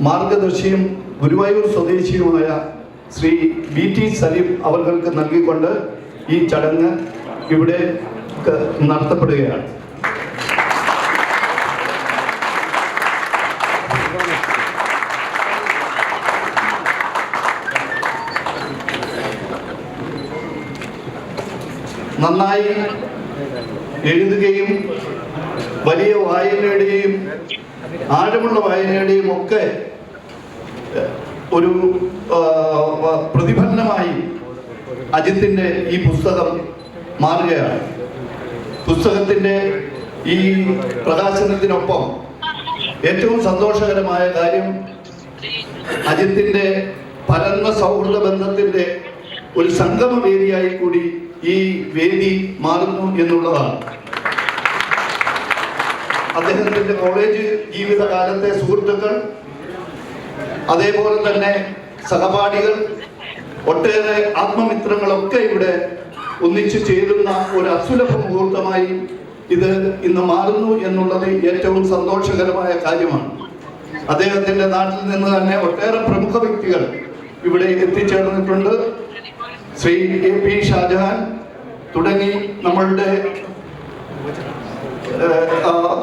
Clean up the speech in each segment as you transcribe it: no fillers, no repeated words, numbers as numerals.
മാർഗദർശിയും Guruvayur സ്വദേശിയുമായ Shri VT Saleem അവർക്ക് നൽകിക്കൊണ്ട് ഈ ചടങ്ങ് ഇവിടെ നടത്തപ്പെടുകയാണ്. നന്നായി എഴുതുകയും വലിയ വായനയുടെയും ആഴമുള്ള വായനയുടെയും ഒക്കെ ഒരു പ്രതിഫലനമായി അജിത്തിൻ്റെ ഈ പുസ്തകം മാറുകയാണ്. പുസ്തകത്തിൻ്റെ ഈ പ്രകാശനത്തിനൊപ്പം ഏറ്റവും സന്തോഷകരമായ കാര്യം അജിത്തിൻ്റെ പരന്ന സൗഹൃദ ബന്ധത്തിൻ്റെ ഒരു സംഗമ വേദിയായി കൂടി ഈ വേദി മാറുന്നു എന്നുള്ളതാണ്. അദ്ദേഹത്തിൻ്റെ കോളേജ് ജീവിതകാലത്തെ സുഹൃത്തുക്കൾ, അതേപോലെ തന്നെ സഹപാഠികൾ, ഒട്ടേറെ ആത്മമിത്രങ്ങളൊക്കെ ഇവിടെ ഒന്നിച്ചു ചേരുന്ന ഒരു അസുലഭ മുഹൂർത്തമായി ഇത് ഇന്ന് മാറുന്നു എന്നുള്ളത് ഏറ്റവും സന്തോഷകരമായ കാര്യമാണ്. അദ്ദേഹത്തിൻ്റെ നാട്ടിൽ നിന്ന് തന്നെ ഒട്ടേറെ പ്രമുഖ വ്യക്തികൾ ഇവിടെ എത്തിച്ചേർന്നിട്ടുണ്ട്. ശ്രീ AP ഷാജഹാൻ തുടങ്ങി നമ്മളുടെ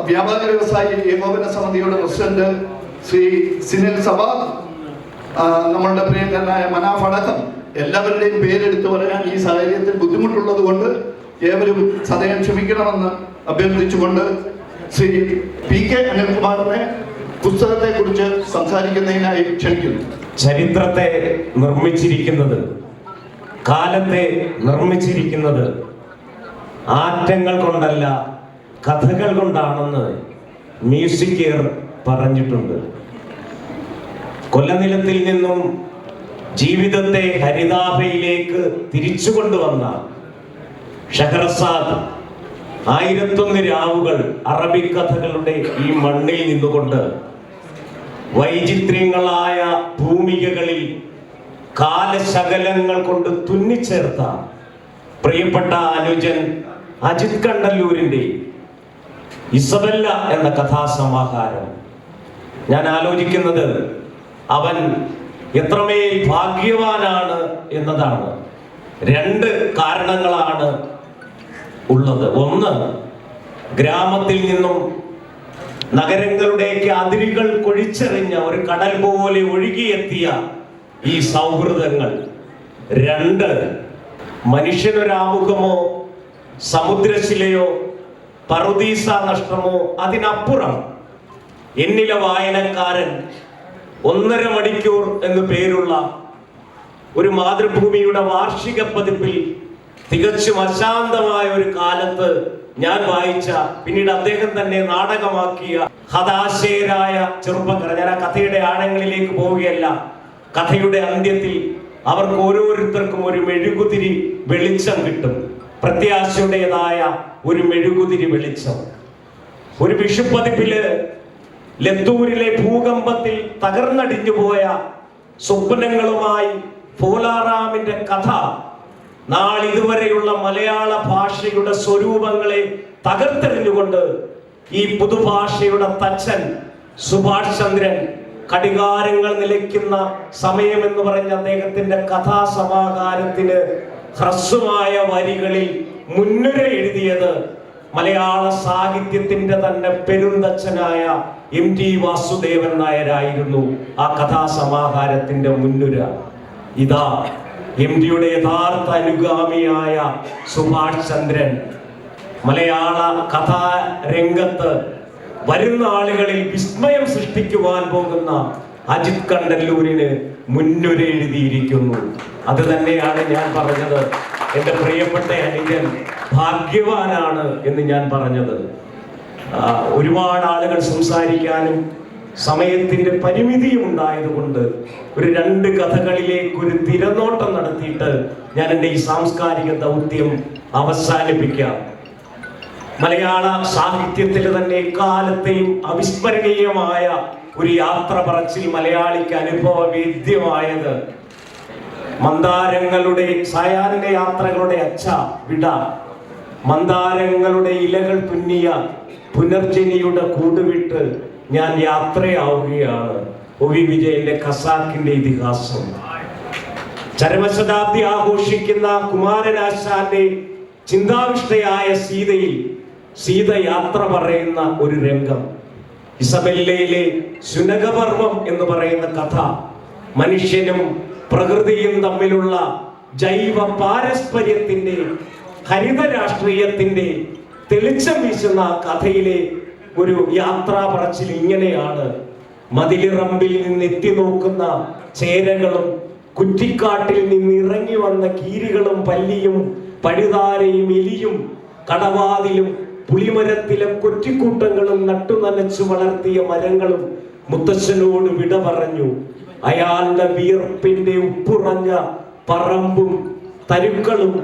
വ്യാപാര വ്യവസായി ഏകോപന സമിതിയുടെ പ്രസിഡന്റ് ശ്രീ സിനിൽ സവാദ്, നമ്മളുടെ പ്രിയങ്കരനായ മനാഫ് അടക്കം എല്ലാവരുടെയും പേരെടുത്തു പറയാൻ ഈ സാഹചര്യത്തിൽ ബുദ്ധിമുട്ടുള്ളത് കൊണ്ട് ഏവരും സദയം ക്ഷമിക്കണമെന്ന് അഭ്യർത്ഥിച്ചുകൊണ്ട് ശ്രീ PK അനിൽകുമാറിനെ പുസ്തകത്തെ കുറിച്ച് സംസാരിക്കുന്നതിനായി ക്ഷണിക്കുന്നു. ചരിത്രത്തെ നിർമ്മിച്ചിരിക്കുന്നത്, കാലത്തെ നിർമ്മിച്ചിരിക്കുന്നത് ആറ്റങ്ങൾ കൊണ്ടല്ല കഥകൾ കൊണ്ടാണെന്ന് മ്യൂസിക്കിയർ പറഞ്ഞിട്ടുണ്ട്. കൊല്ലനിലത്തിൽ നിന്നും ജീവിതത്തെ ഹരിതാഭയിലേക്ക് തിരിച്ചു കൊണ്ടുവന്ന ഷഹറസാദ് 1001 രാവുകൾ അറബിക് കഥകളുടെ ഈ മണ്ണിൽ നിന്നുകൊണ്ട് വൈചിത്ര്യങ്ങളായ ഭൂമികകളിൽ കാലശകലങ്ങൾ കൊണ്ട് തുന്നിച്ചേർത്ത പ്രിയപ്പെട്ട അനുജൻ അജിത് കണ്ടല്ലൂരിൻ്റെ ഇസബെല്ല എന്ന കഥാസമാഹാരം ഞാൻ ആലോചിക്കുന്നത് അവൻ എത്രമേൽ ഭാഗ്യവാനാണ് എന്നതാണ്. 2 കാരണങ്ങളാണ് ഉള്ളത്. ഒന്ന്, ഗ്രാമത്തിൽ നിന്നും നഗരങ്ങളുടെയൊക്കെ അതിരുകൾ കൊഴിച്ചെറിഞ്ഞ ഒരു കടൽ പോലെ ഒഴുകിയെത്തിയ ഈ സൗഹൃദങ്ങൾ. 2, മനുഷ്യനൊരാമുഖമോ സമുദ്രശിലയോ പറുദീസ നഷ്ടമോ അതിനപ്പുറം എന്നിലെ വായനക്കാരൻ 1.5 മണിക്കൂർ എന്ന് പേരുള്ള ഒരു മാതൃഭൂമിയുടെ വാർഷിക പതിപ്പിൽ തികച്ചും അശാന്തമായ ഒരു കാലത്ത് ഞാൻ വായിച്ച, പിന്നീട് അദ്ദേഹം തന്നെ നാടകമാക്കിയ ഹതാശയരായ ചെറുപ്പക്കാർ. ഞാൻ ആ കഥയുടെ ആഴങ്ങളിലേക്ക് പോവുകയല്ല. കഥയുടെ അന്ത്യത്തിൽ അവർക്ക് ഓരോരുത്തർക്കും ഒരു മെഴുകുതിരി വെളിച്ചം കിട്ടും. പ്രത്യാശയുടേതായ ഒരു മെഴുകുതിരി വെളിച്ചം. ഒരു വിഷുപ്പതിപ്പില് ലത്തൂരിലെ ഭൂകമ്പത്തിൽ തകർന്നടിഞ്ഞു പോയ സ്വപ്നങ്ങളുമായി ഫോലാറാമിന്റെ കഥ നാളിതുവരെയുള്ള മലയാള ഭാഷയുടെ സ്വരൂപങ്ങളെ തകർത്തെറിഞ്ഞുകൊണ്ട് ഈ പുതുഭാഷയുടെ തച്ചൻ സുഭാഷ് ചന്ദ്രൻ കടികാരങ്ങൾ നിലയ്ക്കുന്ന സമയമെന്ന് പറഞ്ഞ അദ്ദേഹത്തിന്റെ കഥാസമാഹാരത്തിന് ഹ്രസ്വമായ വരികളിൽ മുൻനിര എഴുതിയത് മലയാള സാഹിത്യത്തിന്റെ തന്നെ പെരുന്തച്ഛനായ MT വാസുദേവൻ നായരായിരുന്നു. ആ കഥാസമാഹാരത്തിന്റെ മുൻനിര. ഇതാ MTയുടെ യഥാർത്ഥ അനുഗാമിയായ സുഭാഷ് ചന്ദ്രൻ മലയാള കഥാരംഗത്ത് വരുന്ന ആളുകളിൽ വിസ്മയം സൃഷ്ടിക്കുവാൻ പോകുന്ന അജിത് കണ്ടല്ലൂരിന് മുൻനിര എഴുതിയിരിക്കുന്നു. അത് തന്നെയാണ് ഞാൻ പറഞ്ഞത്. എൻ്റെ പ്രിയപ്പെട്ട അനുജൻ ഭാഗ്യവാനാണ് എന്ന് ഞാൻ പറഞ്ഞത്. ഒരുപാട് ആളുകൾ സംസാരിക്കാനും സമയത്തിന്റെ പരിമിതിയും ഉണ്ടായതുകൊണ്ട് ഒരു 2 കഥകളിലേക്ക് ഒരു തിരനോട്ടം നടത്തിയിട്ട് ഞാൻ എൻ്റെ ഈ സാംസ്കാരിക ദൗത്യം അവസാനിപ്പിക്കാം. മലയാള സാഹിത്യത്തിൽ തന്നെ എക്കാലത്തെയും അവിസ്മരണീയമായ ഒരു യാത്ര പറച്ചിൽ മലയാളിക്ക് അനുഭവവേദ്യമായത് മന്ദാരങ്ങളുടെ സായാഹ്ന യാത്രകളുടെ വിട, മന്ദാരങ്ങളുടെ ഇലകൾ തുന്നിയ പുനർജനിയുടെ കൂടുവിട്ട് ഞാൻ യാത്രയാവുകയാണ്. ഒ.വി. വിജയന്റെ ഖസാക്കിന്റെ ഇതിഹാസം, ചരമശതാബ്ദി ആഘോഷിക്കുന്ന കുമാരനാശാന്റെ ചിന്താവിഷ്ടയായ സീതയിൽ സീത യാത്ര പറയുന്ന ഒരു രംഗം, ഇസബെല്ലയിലെ ശുനകപർവം എന്ന് പറയുന്ന കഥ, മനുഷ്യനും പ്രകൃതിയും തമ്മിലുള്ള ജൈവ പാരസ്പര്യത്തിന്റെ ഹരിത രാഷ്ട്രീയത്തിന്റെ തെളിച്ചം വീശുന്ന കഥയിലെ ഒരു യാത്രാ പറച്ചിൽ ഇങ്ങനെയാണ്: മതിലിറമ്പിൽ നിന്ന് എത്തി നോക്കുന്ന ചേരകളും കുറ്റിക്കാട്ടിൽ നിന്ന് ഇറങ്ങി വന്ന കീരികളും പല്ലിയും പഴുതാരയും എലിയും കടവാതിലും പുളിമരത്തിലെ കൊറ്റിക്കൂട്ടങ്ങളും നട്ടുനനച്ചു വളർത്തിയ മരങ്ങളും മുത്തശ്ശനോട് വിട പറഞ്ഞു. അയാളുടെ വിയർപ്പിന്റെ ഉപ്പുറഞ്ഞ പറമ്പും തരുക്കളും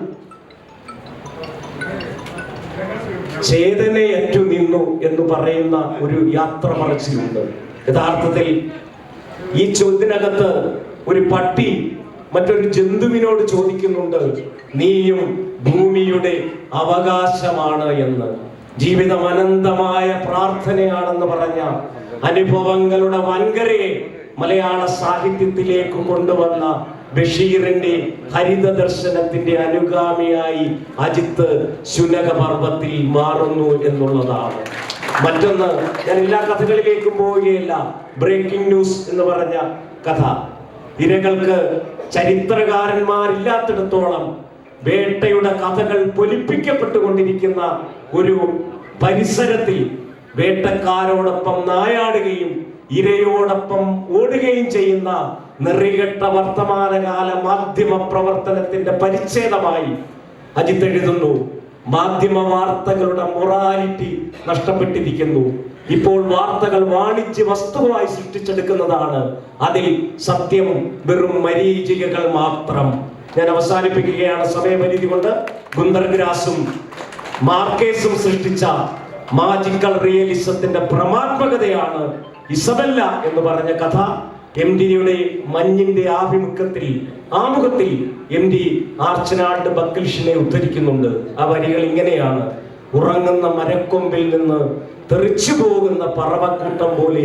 ചേതനയറ്റു നിന്നു എന്ന് പറയുന്ന ഒരു യാത്ര പറച്ചിലുണ്ട്. യഥാർത്ഥത്തിൽ ഈ ചോദ്യത്തിനകത്ത് ഒരു പട്ടി മറ്റൊരു ജന്തുവിനോട് ചോദിക്കുന്നുണ്ട്, നീയും ഭൂമിയുടെ അവകാശമാണ് എന്ന്. ജീവിതം അനന്തമായ പ്രാർത്ഥനയാണെന്ന് പറഞ്ഞ അനുഭവങ്ങളുടെ വൻകരയെ മലയാള സാഹിത്യത്തിലേക്ക് കൊണ്ടുവന്ന ബഷീറിന്റെ ഹരിത ദർശനത്തിന്റെ അനുഗാമിയായി അജിത്ത് ശുനകപർവത്തിൽ മാറുന്നു എന്നുള്ളതാണ്. മറ്റൊന്ന്, ഞാൻ എല്ലാ കഥകളിലേക്കും പോവുകയല്ല. ബ്രേക്കിംഗ് ന്യൂസ് എന്ന് പറഞ്ഞ കഥ, ഇരകൾക്ക് ചരിത്രകാരന്മാരില്ലാത്തിടത്തോളം വേട്ടയുടെ കഥകൾ പൊലിപ്പിക്കപ്പെട്ടുകൊണ്ടിരിക്കുന്ന ഒരു പരിസരത്തിൽ വേട്ടക്കാരോടൊപ്പം നായാടുകയും ഇരയോടൊപ്പം ഓടുകയും ചെയ്യുന്ന നെറികെട്ട വർത്തമാനകാല മാധ്യമ പ്രവർത്തനത്തിന്റെ പരിച്ഛേദമായി അജിത്ത് എഴുതുന്നു, മാധ്യമ വാർത്തകളുടെ മൊറാലിറ്റി നഷ്ടപ്പെട്ടിരിക്കുന്നു. ഇപ്പോൾ വാർത്തകൾ വാണിജ്യ വസ്തുവായി സൃഷ്ടിച്ചെടുക്കുന്നതാണ്. അതിൽ സത്യം വെറും മരീചികകൾ മാത്രം. ഞാൻ അവസാനിപ്പിക്കുകയാണ് സമയപരിധി കൊണ്ട്. ഗുന്തർ ഗ്രാസും മാർക്കേസും സൃഷ്ടിച്ച മാജിക്കൽ റിയലിസത്തിന്റെ ഭ്രമാത്മകതയാണ് ഇസബെല്ല എന്ന് പറഞ്ഞ കഥ. MD മഞ്ഞിന്റെ ആമുഖത്തിൽ MD ആർച്ചനാൾഡ് ബക്കിൾഷിനെ ഉദ്ധരിക്കുന്നുണ്ട്. ആ വരികൾ ഇങ്ങനെയാണ്: ഉറങ്ങുന്ന മരക്കൊമ്പിൽ നിന്ന് തെറിച്ചു പോകുന്ന പറവക്കൂട്ടം പോലെ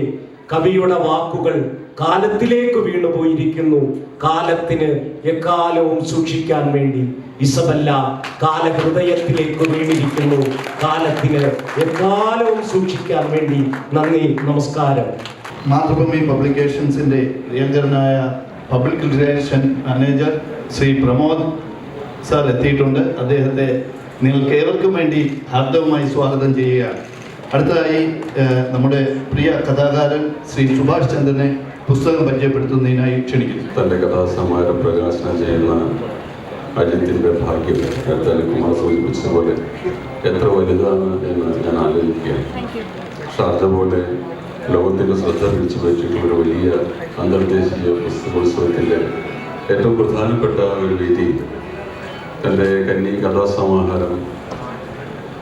കവിയുടെ വാക്കുകൾ കാലത്തിലേക്ക് വീണുപോയിരിക്കുന്നു. കാലത്തിന് എക്കാലവും സൂക്ഷിക്കാൻ വേണ്ടി ഇസബെല്ല കാലഹൃദയത്തിലേക്ക് വീണിരിക്കുന്നു. കാലത്തിന് എക്കാലവും സൂക്ഷിക്കാൻ വേണ്ടി. നന്ദി, നമസ്കാരം. മാതൃഭൂമി പബ്ലിക്കേഷൻസിന്റെ പ്രിയങ്കരനായ public relation manager Shri Pramod sir എത്തിയിട്ടുണ്ട്. അദ്ദേഹത്തെ നിങ്ങൾക്ക് ഏവർക്കും വേണ്ടി ഹാർദവമായി സ്വാഗതം ചെയ്യുകയാണ്. അടുത്തതായി നമ്മുടെ പ്രിയ കഥാകാരൻ ശ്രീ സുഭാഷ് ചന്ദ്രനെ പുസ്തകം പരിചയപ്പെടുത്തുന്നതിനായി ക്ഷണിക്കുന്നു. തൻ്റെ കഥാസമാഹാരം പ്രകാശനം ചെയ്യുന്ന അജിത്തിൻ്റെ ഭാഗ്യം നേരത്തെ കുമാർ സൂചിപ്പിച്ചതുപോലെ എത്ര വലുതാണ് എന്ന് ഞാൻ ആലോചിക്കുകയാണ്. ഷാർജ പോലെ ലോകത്തിൻ്റെ ശ്രദ്ധ പിടിച്ചു പറ്റിയിട്ടുള്ള ഒരു വലിയ അന്തർദേശീയ പുസ്തകോത്സവത്തിൻ്റെ ഏറ്റവും പ്രധാനപ്പെട്ട ഒരു വേദി തൻ്റെ കന്നി കഥാസമാഹാരം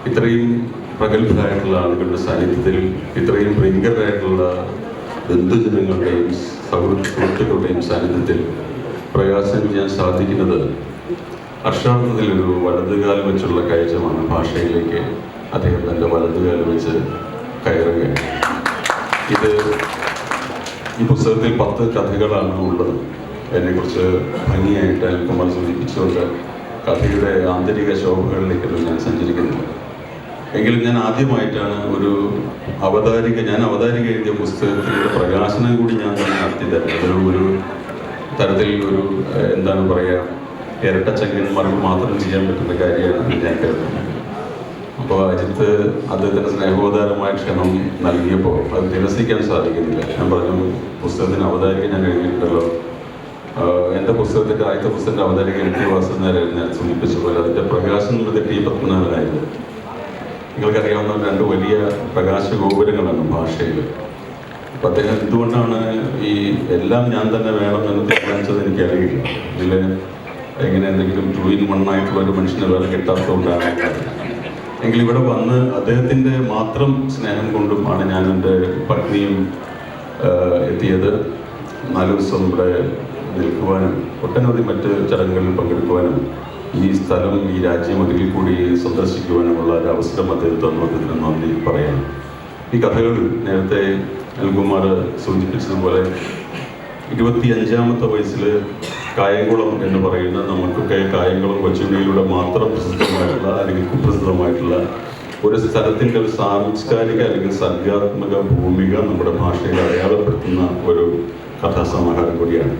ഇത്രയും പ്രഗത്ഭരായിട്ടുള്ള ആളുകളുടെ സാന്നിധ്യത്തിൽ, ഇത്രയും പ്രിയങ്കരായിട്ടുള്ള ബന്ധുജനങ്ങളുടെയും സുഹൃത്തുക്കളുടെയും സാന്നിധ്യത്തിൽ പ്രകാശനം ചെയ്യാൻ സാധിക്കുന്നത് അക്ഷരാർത്ഥത്തിൽ ഒരു വലതുകാലം വെച്ചുള്ള കയറ്റമാണ്. ഭാഷയിലേക്ക് അദ്ദേഹം തൻ്റെ വലതുകാലം വെച്ച് കയറുകയാണ്. ഈ പുസ്തകത്തിൽ 10 കഥകളാണ് ഉള്ളത്. എന്നെക്കുറിച്ച് ഭംഗിയായിട്ട് അനിൽകുമാർ സൂചിപ്പിച്ചുകൊണ്ട് കഥയുടെ ആന്തരിക ശോഭകളിലേക്കൊന്നും ഞാൻ സഞ്ചരിക്കുന്നില്ല. എങ്കിലും ഞാൻ ആദ്യമായിട്ടാണ് ഞാൻ അവതാരിക എഴുതിയ പുസ്തകത്തിൻ്റെ പ്രകാശനം കൂടി ഞാൻ തന്നെ നടത്തി തരുന്നത്. ഒരു തരത്തിൽ എന്താണ് പറയുക, ഇരട്ടച്ചങ്കന്മാർക്ക് മാത്രം ചെയ്യാൻ പറ്റുന്ന കാര്യമാണ് ഞാൻ കരുതുന്നത്. അപ്പോൾ അജിത്ത് അദ്ദേഹത്തിൻ്റെ സ്നേഹോദാരമായ ക്ഷണം നൽകിയപ്പോൾ അത് നിരസിക്കാൻ സാധിക്കുന്നില്ല. ഞാൻ പറഞ്ഞു, പുസ്തകത്തിന് അവതാരിക ഞാൻ എഴുതിയിട്ടുണ്ടല്ലോ. എൻ്റെ പുസ്തകത്തിൻ്റെ ആദ്യത്തെ പുസ്തകത്തിൻ്റെ അവതാരിക എഴുതി വാസുന്നേരം ഞാൻ സൂചിപ്പിച്ച പോലെ അതിൻ്റെ പ്രകാശനം ടി പത്മനാഭനായിരുന്നു. നിങ്ങൾക്കറിയാവുന്ന 2 വലിയ പ്രകാശ ഗോപുരങ്ങളാണ് ഭാഷയിൽ. അപ്പം അദ്ദേഹം എന്തുകൊണ്ടാണ് ഈ എല്ലാം ഞാൻ തന്നെ വേണമെന്ന് തീരുമാനിച്ചത് എനിക്കറിയില്ല. ഇതിൽ എങ്ങനെ എന്തെങ്കിലും 2 in 1 ആയിട്ടുള്ള ഒരു മനുഷ്യനെ വേറെ കിട്ടാത്തതുകൊണ്ടാണ്. എങ്കിൽ ഇവിടെ വന്ന് അദ്ദേഹത്തിൻ്റെ മാത്രം സ്നേഹം കൊണ്ടും ആണ് ഞാൻ എൻ്റെ പത്നിയും എത്തിയത്. 4 ദിവസം ഇവിടെ നിൽക്കുവാനും ഒട്ടനവധി മറ്റ് ചടങ്ങുകളിൽ പങ്കെടുക്കുവാനും ഈ സ്ഥലം, ഈ രാജ്യം ഒരിക്കൽ കൂടി സന്ദർശിക്കുവാനുമുള്ള ഒരു അവസരം അദ്ദേഹം തന്നതിന് നന്ദി പറയാം. ഈ കഥകൾ നേരത്തെ അനിൽകുമാർ സൂചിപ്പിച്ചതുപോലെ 25-ാമത്തെ വയസ്സിൽ കായംകുളം എന്ന് പറയുന്ന നമുക്കൊക്കെ കായംകുളം കൊച്ചുണ്ണിയിലൂടെ മാത്രം പ്രസിദ്ധമായിട്ടുള്ള അല്ലെങ്കിൽ കുപ്രസിദ്ധമായിട്ടുള്ള ഒരു സ്ഥലത്തിൻ്റെ ഒരു സാംസ്കാരിക അല്ലെങ്കിൽ സർഗാത്മക ഭൂമിക നമ്മുടെ ഭാഷയിൽ അടയാളപ്പെടുത്തുന്ന ഒരു കഥാസമാഹാരം കൂടിയാണ്.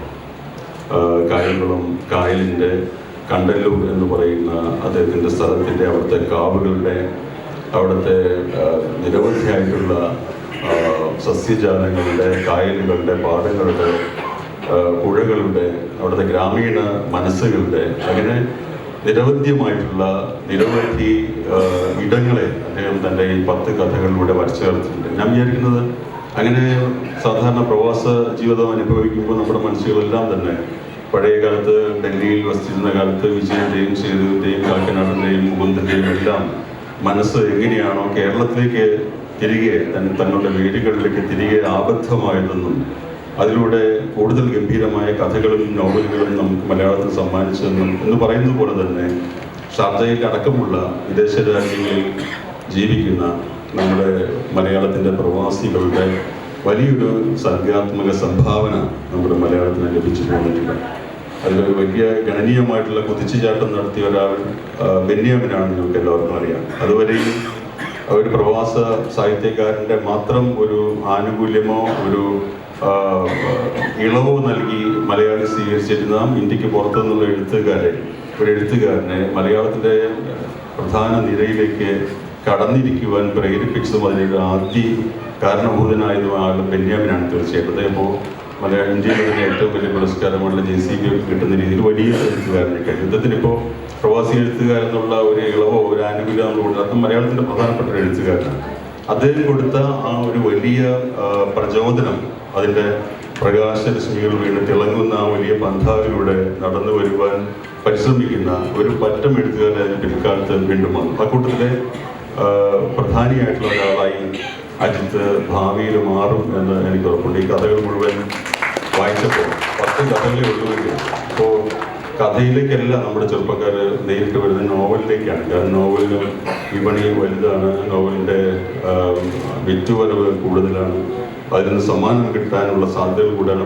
കായംകുളം കായലിൻ്റെ കണ്ടല്ലൂർ എന്ന് പറയുന്ന അദ്ദേഹത്തിൻ്റെ സ്ഥലത്തിൻ്റെ അവിടുത്തെ കാവുകളുടെ അവിടുത്തെ നിരവധിയായിട്ടുള്ള സസ്യജാലങ്ങളുടെ കായലുകളുടെ പാടങ്ങളുടെ പുഴകളുടെ അവിടുത്തെ ഗ്രാമീണ മനസ്സുകളുടെ അങ്ങനെ നിരവധിയായിട്ടുള്ള നിരവധി ഇടങ്ങളെ അദ്ദേഹം തൻ്റെ ഈ 10 കഥകളിലൂടെ വരച്ചു ചേർത്തിട്ടുണ്ട്. ഞാൻ വിചാരിക്കുന്നത് അങ്ങനെ സാധാരണ പ്രവാസ ജീവിതം അനുഭവിക്കുമ്പോൾ നമ്മുടെ മനസ്സുകളെല്ലാം തന്നെ പഴയ കാലത്ത് ഡൽഹിയിൽ വസിച്ചിരുന്ന കാലത്ത് വിജയൻ്റെയും സേതുവിൻ്റെയും കാക്കനാടിൻ്റെയും മുകുന്ദൻ്റെയും എല്ലാം മനസ്സ് എങ്ങനെയാണോ കേരളത്തിലേക്ക് തിരികെ തങ്ങളുടെ വീടുകളിലേക്ക് തിരികെ ആബദ്ധമായതെന്നും അതിലൂടെ കൂടുതൽ ഗംഭീരമായ കഥകളും നോവലുകളും നമുക്ക് മലയാളത്തിൽ സമ്മാനിച്ചതെന്നും എന്ന് പറയുന്നത് പോലെ തന്നെ ഷാർജയിൽ അടക്കമുള്ള വിദേശ രാജ്യങ്ങളിൽ ജീവിക്കുന്ന നമ്മുടെ മലയാളത്തിൻ്റെ പ്രവാസികളുടെ വലിയൊരു സർഗാത്മക സംഭാവന നമ്മുടെ മലയാളത്തിന് ലഭിച്ചു പോന്നിട്ടുണ്ട്. അതിലൊരു വലിയ ഗണനീയമായിട്ടുള്ള കുതിച്ചുചാട്ടം നടത്തിയ ഒരാൾ ബെന്യാമിനാണ് നിങ്ങൾക്ക് എല്ലാവർക്കും അറിയാം. അതുവരെയും ഒരു പ്രവാസ സാഹിത്യകാരൻ്റെ മാത്രം ഒരു ആനുകൂല്യമോ ഒരു ഇളവോ നൽകി മലയാളി സ്വീകരിച്ചിരുന്ന ഇന്ത്യക്ക് പുറത്തുനിന്നുള്ള എഴുത്തുകാരനെ മലയാളത്തിൻ്റെ പ്രധാന നിരയിലേക്ക് കടന്നിരിക്കുവാൻ പ്രേരിപ്പിച്ചതും അതിനൊരു ആദ്യ കാരണഭൂതനായതും ആൾ ബെന്യാമിനാണ് തീർച്ചയായിട്ടും. അദ്ദേഹം ഇന്ത്യയിലെ തന്നെ ഏറ്റവും വലിയ പുരസ്കാരമുള്ള JCB കിട്ടുന്ന രീതിയിൽ വലിയ എഴുത്തുകാരനൊക്കെ യുദ്ധത്തിനിപ്പോൾ പ്രവാസി എഴുത്തുകാരെന്നുള്ള ഒരു ഇളവോ ഒരു ആനുകൂല്യം നമ്മൾ കൊടുത്തത് അത് മലയാളത്തിൻ്റെ പ്രധാനപ്പെട്ട ഒരു എഴുത്തുകാരനാണ്. അദ്ദേഹം കൊടുത്ത ആ ഒരു വലിയ പ്രചോദനം അതിൻ്റെ പ്രകാശരശ്മികൾ വീണ് തിളങ്ങുന്ന ആ വലിയ പന്ഥാവിലൂടെ നടന്നു വരുവാൻ പരിശ്രമിക്കുന്ന ഒരു പറ്റം എഴുത്തുകാരെ അതിന് പിൽക്കാലത്ത് വീണ്ടും വന്നു. ആ കൂട്ടത്തിലെ പ്രധാനിയായിട്ടുള്ള ഒരാളായി അജിത്ത് ഭാവിയിൽ മാറും എന്ന് എനിക്ക് ഉറപ്പുണ്ട്. ഈ കഥകൾ മുഴുവൻ വായിച്ചപ്പോൾ 10 കഥകളേ ഉള്ളൂവെങ്കിൽ ഇപ്പോൾ കഥയിലേക്കല്ല നമ്മുടെ ചെറുപ്പക്കാർ നേരിട്ട് വരുന്ന നോവലിലേക്കാണ്. കാരണം നോവലിന് വിപണി വലുതാണ്, നോവലിൻ്റെ വിറ്റുവരവ് കൂടുതലാണ്, അതിൽ നിന്ന് സമ്മാനം കിട്ടാനുള്ള സാധ്യതകൾ കൂടുതലാണ്,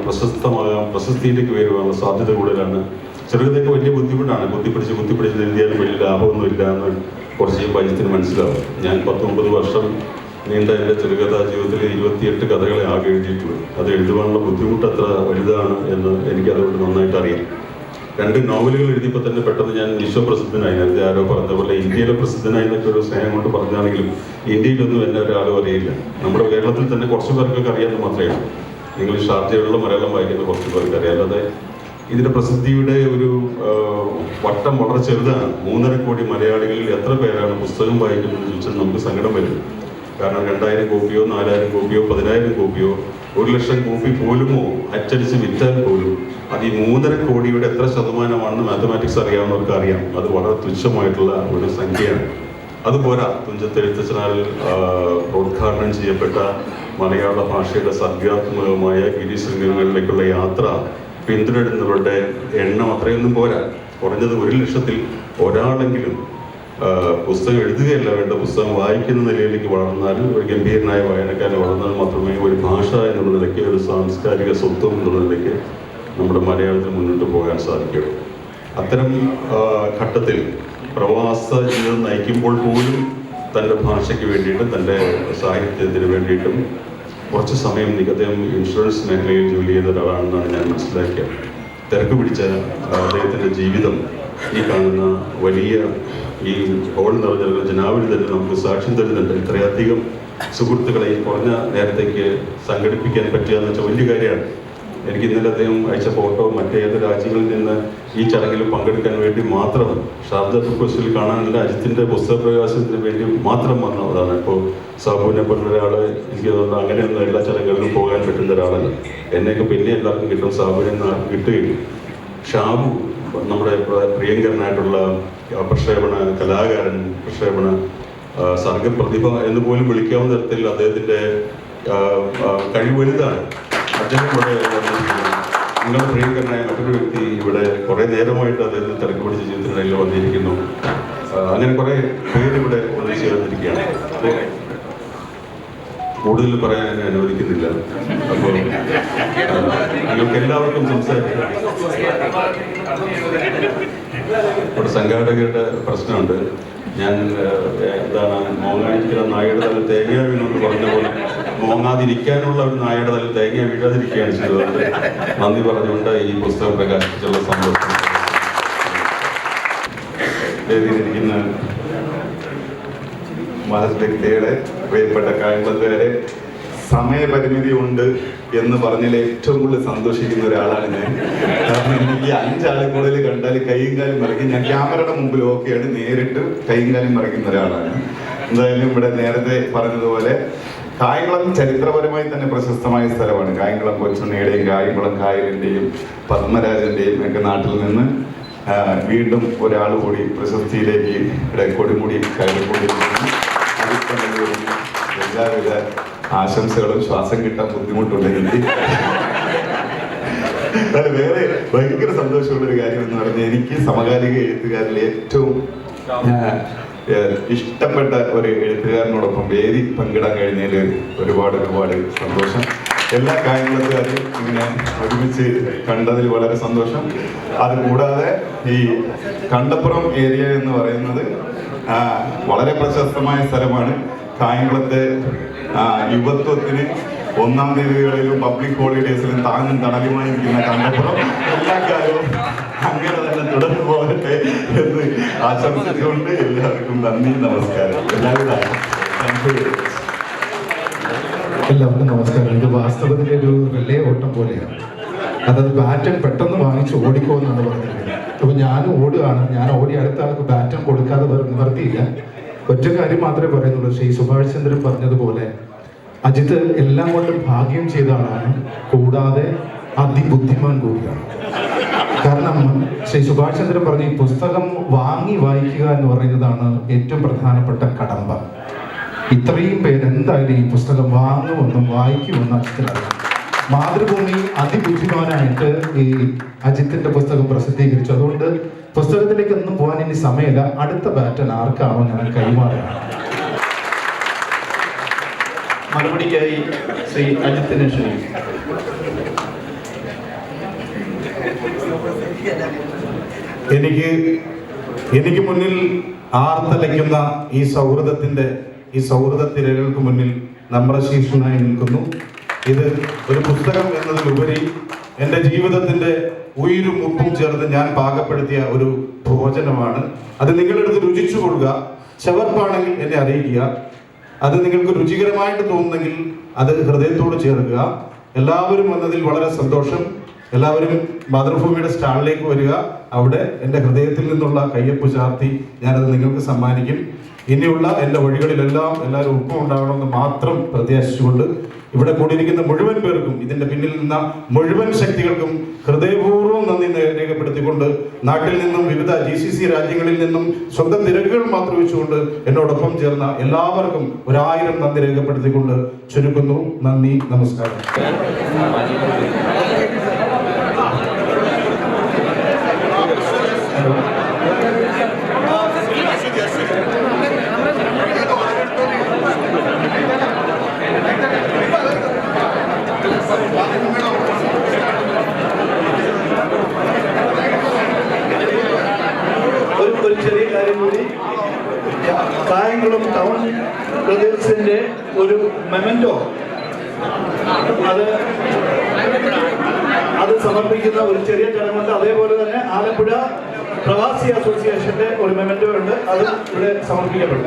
പ്രശസ്തിയിലേക്ക് വരുവാനുള്ള സാധ്യത കൂടുതലാണ്. ചെറുകഥയ്ക്ക് വലിയ ബുദ്ധിമുട്ടാണ്. കുത്തിപ്പിടിച്ച് എഴുതിയാലും വലിയ ലാഭമൊന്നുമില്ല എന്ന് കുറച്ച് പൈസത്തിന് മനസ്സിലാവും. ഞാൻ 19 വർഷം നീണ്ട എൻ്റെ ചെറുകഥാ ജീവിതത്തിൽ 28 കഥകളെ ആകെ എഴുതിയിട്ടുള്ളൂ. അത് എഴുതുവാനുള്ള ബുദ്ധിമുട്ട് അത്ര വലുതാണ് എന്ന് എനിക്കതുകൊണ്ട് നന്നായിട്ട് അറിയാം. 2 നോവലുകൾ എഴുതിയപ്പോൾ തന്നെ പെട്ടെന്ന് ഞാൻ വിശ്വപ്രസിദ്ധനായി. നേരത്തെ ആരോ പറഞ്ഞ പോലെ ഇന്ത്യയിലെ പ്രസിദ്ധനായി എന്നൊക്കെ ഒരു സ്നേഹം കൊണ്ട് പറഞ്ഞാണെങ്കിലും ഇന്ത്യയിലൊന്നും എന്നെ ഒരാളും അറിയില്ല. നമ്മുടെ കേരളത്തിൽ തന്നെ കുറച്ച് പേർക്കൊക്കെ അറിയാമെന്ന് മാത്രമേ ഉള്ളൂ. നിങ്ങൾ ഷാർജയിലുള്ള മലയാളം വായിക്കുന്ന കുറച്ച് പേർക്ക് അറിയാം. അല്ലാതെ ഇതിൻ്റെ പ്രസിദ്ധിയുടെ ഒരു വട്ടം വളരെ ചെറുതാണ്. 3.5 കോടി മലയാളികളിൽ എത്ര പേരാണ് പുസ്തകം വായിക്കുന്നതെന്ന് ചോദിച്ചാൽ നമുക്ക് സങ്കടം വരും. കാരണം 2000 കോപ്പിയോ 4000 കോപ്പിയോ 10000 കോപ്പിയോ 1,00,000 കോപ്പി പോലുമോ അച്ചടിച്ച് വിറ്റാൽ പോലും അത് ഈ 3.5 കോടിയുടെ എത്ര ശതമാനമാണെന്ന് മാത്തമാറ്റിക്സ് അറിയാവുന്നവർക്ക് അറിയാം. അത് വളരെ തുച്ഛമായിട്ടുള്ള ഒരു സംഖ്യയാണ്. അതുപോരാ, തുഞ്ചത്തെഴുത്തച്ഛനാൽ പ്രോദ്ഘാടനം ചെയ്യപ്പെട്ട മലയാള ഭാഷയുടെ സർഗാത്മകമായ ഗിരിശൃംഗങ്ങളിലേക്കുള്ള യാത്ര പിന്തുടരുന്നവരുടെ എണ്ണം അത്രയൊന്നും പോരാ. കുറഞ്ഞത് 1,00,000-ൽ ഒരാളെങ്കിലും പുസ്തകം എഴുതുകയല്ല വേണ്ട, പുസ്തകം വായിക്കുന്ന നിലയിലേക്ക് വളർന്നാൽ, ഒരു ഗംഭീരനായ വായനക്കാരൻ വളർന്നാൽ മാത്രമേ ഒരു ഭാഷ എന്നുള്ള നിലയ്ക്ക്, ഒരു സാംസ്കാരിക സ്വത്വം എന്നുള്ള നിലയ്ക്ക് നമ്മുടെ മലയാളത്തിൽ മുന്നോട്ട് പോകാൻ സാധിക്കുള്ളൂ. അത്തരം ഘട്ടത്തിൽ പ്രവാസ ജീവിതം നയിക്കുമ്പോൾ പോലും തൻ്റെ ഭാഷയ്ക്ക് വേണ്ടിയിട്ടും തൻ്റെ സാഹിത്യത്തിന് വേണ്ടിയിട്ടും കുറച്ച് സമയം അദ്ദേഹം ഇൻഷുറൻസ് മേഖലയിൽ ജോലി ചെയ്ത ഒരാളാണെന്നാണ് ഞാൻ മനസ്സിലാക്കിയത്. തിരക്ക് പിടിച്ച അദ്ദേഹത്തിൻ്റെ ജീവിതം ഈ കാണുന്ന വലിയ ഈ ഹോൾ നിറഞ്ഞ ജനാവലി തന്നെ നമുക്ക് സാക്ഷ്യം തരുന്നുണ്ട്. ഇത്രയധികം സുഹൃത്തുക്കളെ ഈ കുറഞ്ഞ നേരത്തേക്ക് സംഘടിപ്പിക്കാൻ പറ്റുക എന്ന് വെച്ചാൽ വലിയ കാര്യമാണ്. എനിക്ക് ഇന്നലെ അദ്ദേഹം അയച്ച ഫോട്ടോ മറ്റേത് രാജ്യങ്ങളിൽ നിന്ന് ഈ ചടങ്ങിൽ പങ്കെടുക്കാൻ വേണ്ടി മാത്രം ഷാർജ ബുക്ക് ഫെസ്റ്റിൽ കാണാനുള്ള അജിത്തിൻ്റെ പുസ്തക പ്രകാശനത്തിന് വേണ്ടി മാത്രം വന്നതാണ്. ഇപ്പോൾ സാബുവിനെ പോലുള്ള ഒരാൾ എനിക്ക് തോന്നുന്നു അങ്ങനെയൊന്നും എല്ലാ ചടങ്ങുകളിലും പോകാൻ പറ്റുന്ന ഒരാളല്ല. എന്നെയൊക്കെ പിന്നെ എല്ലാവർക്കും കിട്ടും, സാബുവിനെ കിട്ടുകയില്ല. ഷാബു നമ്മുടെ പ്രിയങ്കരനായിട്ടുള്ള പ്രക്ഷേപണ കലാകാരൻ, പ്രക്ഷേപണ സർഗപ്രതിഭ എന്ന് പോലും വിളിക്കാവുന്ന തരത്തിൽ അദ്ദേഹത്തിൻ്റെ കഴിവ് വലുതാണ്. അദ്ദേഹം ഇവിടെ നിങ്ങളുടെ പ്രിയങ്കരനായ മറ്റൊരു വ്യക്തി ഇവിടെ കുറേ നേരമായിട്ട് അദ്ദേഹത്തിന് തിരക്ക് പിടിച്ച ജീവിതത്തിനിടയിൽ വന്നിരിക്കുന്നു. അങ്ങനെ കുറേ പേര് ഇവിടെ ഒന്നിച്ചു ചേർന്നിരിക്കുകയാണ്. കൂടുതൽ പറയാൻ എന്നെ അനുവദിക്കുന്നില്ല. അപ്പോൾ നിങ്ങൾക്ക് എല്ലാവർക്കും സംസാരിക്കാം. ഇവിടെ സംഘാടകരുടെ പ്രശ്നമുണ്ട്. ഞാൻ എന്താണ് മോങ്ങാതിരിക്കുന്ന നായയുടെ തല തേങ്ങ വീണെന്ന് പറഞ്ഞ പോലെ മോങ്ങാതിരിക്കാനുള്ള ഒരു നായയുടെ തല തേങ്ങ വീഴാതിരിക്കുകയാണ് ചെയ്തത്. നന്ദി പറഞ്ഞുകൊണ്ട് ഈ പുസ്തകം പ്രകാശിപ്പിച്ചുള്ള സന്തോഷം. എഴുതിയിരിക്കുന്ന മഹത് വ്യക്തികളെ, പ്രിയപ്പെട്ട കായംകുളത്തുകാരെ, സമയപരിമിതി ഉണ്ട് എന്ന് പറഞ്ഞാൽ ഏറ്റവും കൂടുതൽ സന്തോഷിക്കുന്ന ഒരാളാണ് ഞാൻ. കാരണം എനിക്ക് 5 ആളെ കൂടുതൽ കണ്ടാൽ കൈയും കാലും മറിക്കും. ഞാൻ ക്യാമറയുടെ മുമ്പിൽ ഓക്കെയാണ്, നേരിട്ട് കൈയും കാലും മറിക്കുന്ന ഒരാളാണ്. എന്തായാലും ഇവിടെ നേരത്തെ പറഞ്ഞതുപോലെ കായംകുളം ചരിത്രപരമായി തന്നെ പ്രശസ്തമായ സ്ഥലമാണ്. കായംകുളം കൊച്ചുണ്ണിയുടെയും കായംകുളം കായലിൻ്റെയും പത്മരാജൻ്റെയും ഒക്കെ നാട്ടിൽ നിന്ന് വീണ്ടും ഒരാൾ കൂടി പ്രശസ്തിയിലേക്ക് കൊടുമുടി കയറിക്കൊണ്ടിരിക്കുന്നു. എല്ലാവിധ ആശംസകളും. ശ്വാസം കിട്ടാൻ ബുദ്ധിമുട്ടുണ്ട് എനിക്ക്. വേറെ ഭയങ്കര സന്തോഷമുള്ളൊരു കാര്യം എന്ന് പറഞ്ഞാൽ, എനിക്ക് സമകാലിക എഴുത്തുകാരിൽ ഏറ്റവും ഇഷ്ടപ്പെട്ട ഒരു എഴുത്തുകാരനോടൊപ്പം വേദി പങ്കിടാൻ കഴിഞ്ഞതിൽ ഒരുപാട് സന്തോഷം. എല്ലാ കായംകുളത്തുകാരെയും ഇങ്ങനെ ഒരുമിച്ച് കണ്ടതിൽ വളരെ സന്തോഷം. അതുകൂടാതെ ഈ കണ്ടപ്പുറം ഏരിയ എന്ന് പറയുന്നത് വളരെ പ്രശസ്തമായ സ്ഥലമാണ്. കായംകുളത്തെ യുവത്വത്തിന് 1-ാം തീയതികളിലും പബ്ലിക് ഹോളിഡേസിലും താങ്ങും തണലുമായി ഇരിക്കുന്ന കണ്ടപ്പുറം എല്ലാ കാര്യവും അങ്ങനെ തന്നെ തുടർന്നു പോകട്ടെ എന്ന് ആശംസിച്ചുകൊണ്ട് എല്ലാവർക്കും നന്ദി, നമസ്കാരം. എല്ലാവർക്കും നമസ്കാരം. ഇത് വാസ്തവത്തിൽ ഒരു റിലേ ഓട്ടം പോലെയാണ്. അതായത് ബാറ്റൺ പെട്ടെന്ന് വാങ്ങിച്ച് ഓടിക്കോ എന്നാണ് പറഞ്ഞിരിക്കുന്നത്. അപ്പൊ ഞാൻ ഓടുകയാണ്. ഞാൻ ഓടി അടുത്ത ആൾക്ക് ബാറ്റൺ കൊടുക്കാതെ നിവർത്തിയില്ല. ഒറ്റ കാര്യം മാത്രമേ പറയുന്നുള്ളൂ. ശ്രീ സുഭാഷ് ചന്ദ്രൻ പറഞ്ഞതുപോലെ അജിത്ത് എല്ലാം കൊണ്ടും ഭാഗ്യം ചെയ്ത ആളാണ്, കൂടാതെ അതിബുദ്ധിമാൻ കൂടിയാണ്. കാരണം ശ്രീ സുഭാഷ് ചന്ദ്രൻ പറഞ്ഞ ഈ പുസ്തകം വാങ്ങി വായിക്കുക എന്ന് പറയുന്നതാണ് ഏറ്റവും പ്രധാനപ്പെട്ട കടമ്പ. ഇത്രയും പേര് എന്തായാലും ഈ പുസ്തകം വാങ്ങുമെന്നും വായിക്കുമെന്നും അജിത്തിനറിയാം. മാതൃഭൂമി അതിബുദ്ധിമാനായിട്ട് ഈ അജിത്തിന്റെ പുസ്തകം പ്രസിദ്ധീകരിച്ചു. അതുകൊണ്ട് പുസ്തകത്തിലേക്ക് ഒന്നും പോകാൻ ഇനി സമയമില്ല. അടുത്ത ബാറ്റൺ ആർക്കാണോ ഞാൻ കൈമാറുകയാണ്. മറുപടിക്കായി ശ്രീ അജിത്തിനെ ക്ഷണിക്കും. എനിക്ക് മുന്നിൽ ആർത്തലയ്ക്കുന്ന ഈ സൗഹൃദത്തിരകൾക്ക് മുന്നിൽ നമ്രശീർഷനായി നിൽക്കുന്നു. ഇത് ഒരു പുസ്തകം എന്നതിലുപരി എൻ്റെ ജീവിതത്തിൻ്റെ ഉയിരും ഉപ്പും ചേർന്ന് ഞാൻ പാകപ്പെടുത്തിയ ഒരു ഭോജനമാണ്. അത് നിങ്ങളെടുത്ത് രുചിച്ചു കൊള്ളുക. ചവർപ്പാണെങ്കിൽ എന്നെ അറിയിക്കുക. അത് നിങ്ങൾക്ക് രുചികരമായിട്ട് തോന്നുന്നെങ്കിൽ അത് ഹൃദയത്തോട് ചേർക്കുക. എല്ലാവരും വന്നതിൽ വളരെ സന്തോഷം. എല്ലാവരും മാതൃഭൂമിയുടെ സ്റ്റാളിലേക്ക് വരിക. അവിടെ എൻ്റെ ഹൃദയത്തിൽ നിന്നുള്ള കയ്യൊപ്പ് ചാർത്തി ഞാനത് നിങ്ങൾക്ക് സമ്മാനിക്കും. ഇനിയുള്ള എൻ്റെ വഴികളിലെല്ലാം എല്ലാവരും ഒപ്പം ഉണ്ടാവണമെന്ന് മാത്രം പ്രത്യാശിച്ചുകൊണ്ട് ഇവിടെ കൂടിയിരിക്കുന്ന മുഴുവൻ പേർക്കും, ഇതിൻ്റെ പിന്നിൽ നിന്ന മുഴുവൻ ശക്തികൾക്കും ഹൃദയപൂർവ്വം നന്ദി രേഖപ്പെടുത്തിക്കൊണ്ട്, നാട്ടിൽ നിന്നും വിവിധ GCC രാജ്യങ്ങളിൽ നിന്നും സ്വന്തം തിരക്കുകൾ മാത്രം വെച്ചുകൊണ്ട് എന്നോടൊപ്പം ചേർന്ന എല്ലാവർക്കും 1000 നന്ദി രേഖപ്പെടുത്തിക്കൊണ്ട് ചുരുക്കുന്നു. നന്ദി, നമസ്കാരം. ഒരു ചെറിയ കാര്യം കൂടി. കായംകുളം ടൗൺ പ്രദേശത്തിന്റെ ഒരു മെമന്റോ അത് സമർപ്പിക്കുന്ന ഒരു ചെറിയ ചടങ്ങുണ്ട്. അതേപോലെ തന്നെ ആലപ്പുഴ പ്രവാസി അസോസിയേഷന്റെ ഒരു മെമന്റോ ഉണ്ട്. അത് ഇവിടെ സമർപ്പിക്കപ്പെടും.